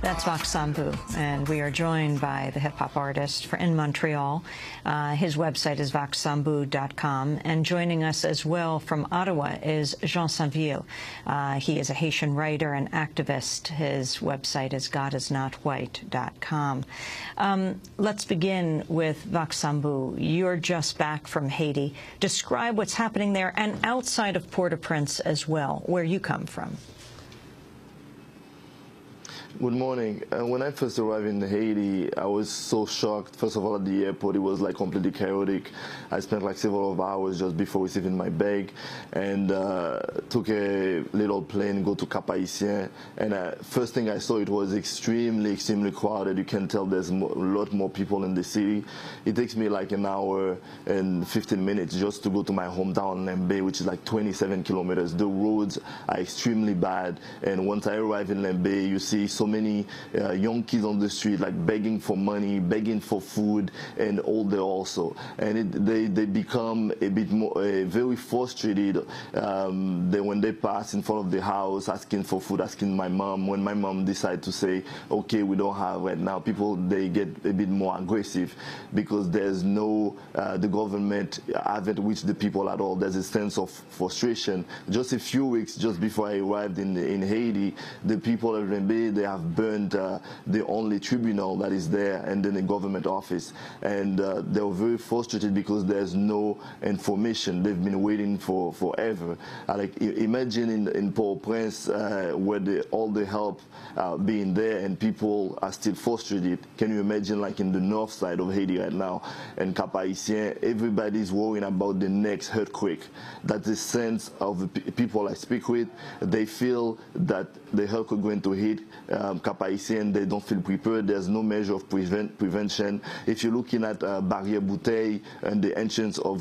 That's Vox Sambu, and we are joined by the hip-hop artist in Montreal. His website is voxsambu.com, and joining us as well from Ottawa is Jean Saint-Ville. He is a Haitian writer and activist. His website is godisnotwhite.com. Let's begin with Vox Sambu. You're just back from Haiti. Describe what's happening there and outside of Port-au-Prince as well, where you come from. Good morning. When I first arrived in Haiti, I was so shocked. First of all, at the airport, it was like completely chaotic. I spent like several hours just before receiving my bag, and took a little plane, go to Cap Haitien. And first thing I saw, it was extremely crowded. You can tell there's a lot more people in the city. It takes me like an hour and 15 minutes just to go to my hometown, Lembe, which is like 27 kilometers. The roads are extremely bad. And once I arrive in Lembe, you see so many young kids on the street, like begging for money, begging for food, and older also. And they become a bit more very frustrated when they pass in front of the house asking for food, asking my mom. When my mom decides to say, okay, we don't have right now, people, they get a bit more aggressive because there's no, the government haven't reached the people at all. There's a sense of frustration. Just a few weeks just before I arrived in Haiti, the people of Rembe, they have burned the only tribunal that is there, and then a government office. And they were very frustrated because there's no information. They've been waiting for forever. Like, imagine in Port-au-Prince where all the help being there and people are still frustrated. Can you imagine like in the north side of Haiti right now, and Cap Haitien, everybody's worrying about the next earthquake. That's the sense of the people I speak with. They feel that the earthquake going to hit Cap Haitien, they don't feel prepared. There's no measure of prevention. If you're looking at Barrière Bouteille and the entrance of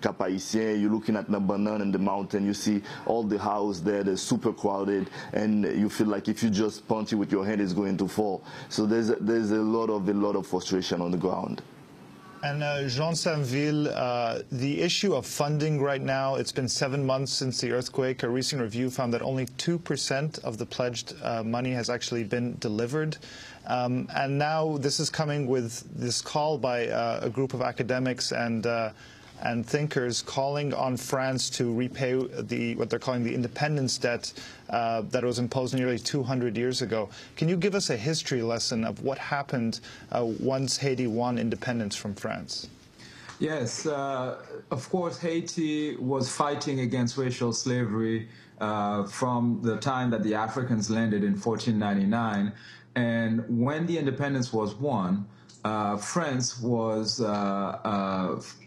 Cap Haitien, you're looking at Nabanan and the mountain, you see all the houses there, they're super crowded, and you feel like if you just punch it with your hand, it's going to fall. So there's a lot of frustration on the ground. And Jean Saint-Ville, the issue of funding right now, it's been 7 months since the earthquake. A recent review found that only 2% of the pledged money has actually been delivered. And now this is coming with this call by a group of academics and thinkers calling on France to repay what they're calling the independence debt that was imposed nearly 200 years ago. Can you give us a history lesson of what happened once Haiti won independence from France? Yes, of course, Haiti was fighting against racial slavery from the time that the Africans landed in 1499. And when the independence was won, France was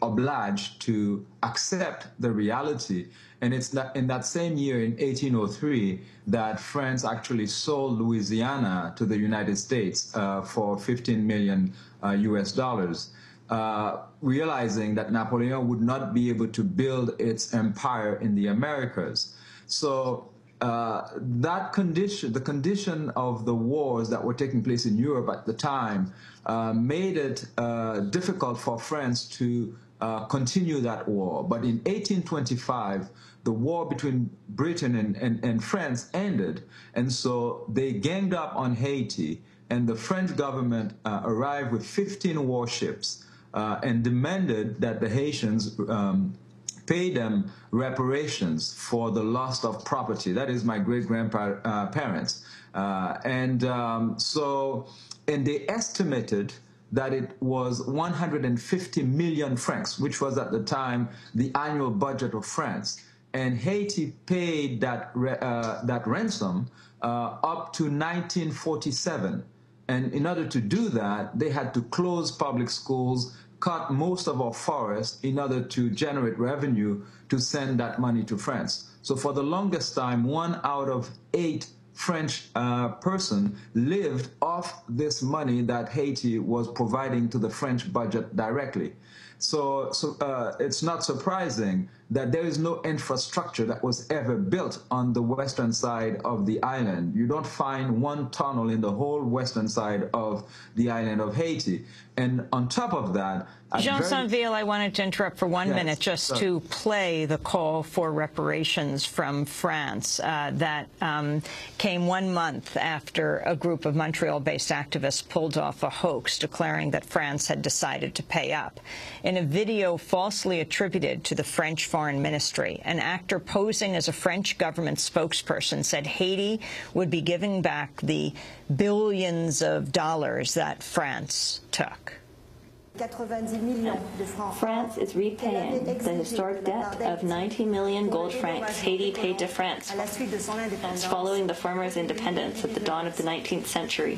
obliged to accept the reality. And it's in that same year, in 1803, that France actually sold Louisiana to the United States for $15 million US, realizing that Napoleon would not be able to build its empire in the Americas. So that condition, the condition of the wars that were taking place in Europe at the time, made it difficult for France to continue that war. But in 1825, the war between Britain and France ended, and so they ganged up on Haiti, and the French government arrived with 15 warships and demanded that the Haitians pay them reparations for the loss of property. That is my great-grandparents. And they estimated that it was 150 million francs, which was at the time the annual budget of France. And Haiti paid that ransom up to 1947. And in order to do that, they had to close public schools, cut most of our forests in order to generate revenue to send that money to France. So for the longest time, 1 out of 8 French person lived off this money that Haiti was providing to the French budget directly. So it's not surprising that there is no infrastructure that was ever built on the western side of the island. You don't find one tunnel in the whole western side of the island of Haiti. And on top of that, Jean Sainville, I wanted to interrupt for 1 minute just sorry. to play the call for reparations from France that came 1 month after a group of Montreal-based activists pulled off a hoax declaring that France had decided to pay up. In a video falsely attributed to the French Foreign Ministry, an actor posing as a French government spokesperson said Haiti would be giving back the billions of dollars that France took. France is repaying the historic debt of 90 million gold francs Haiti paid to France following the former's independence at the dawn of the 19th century.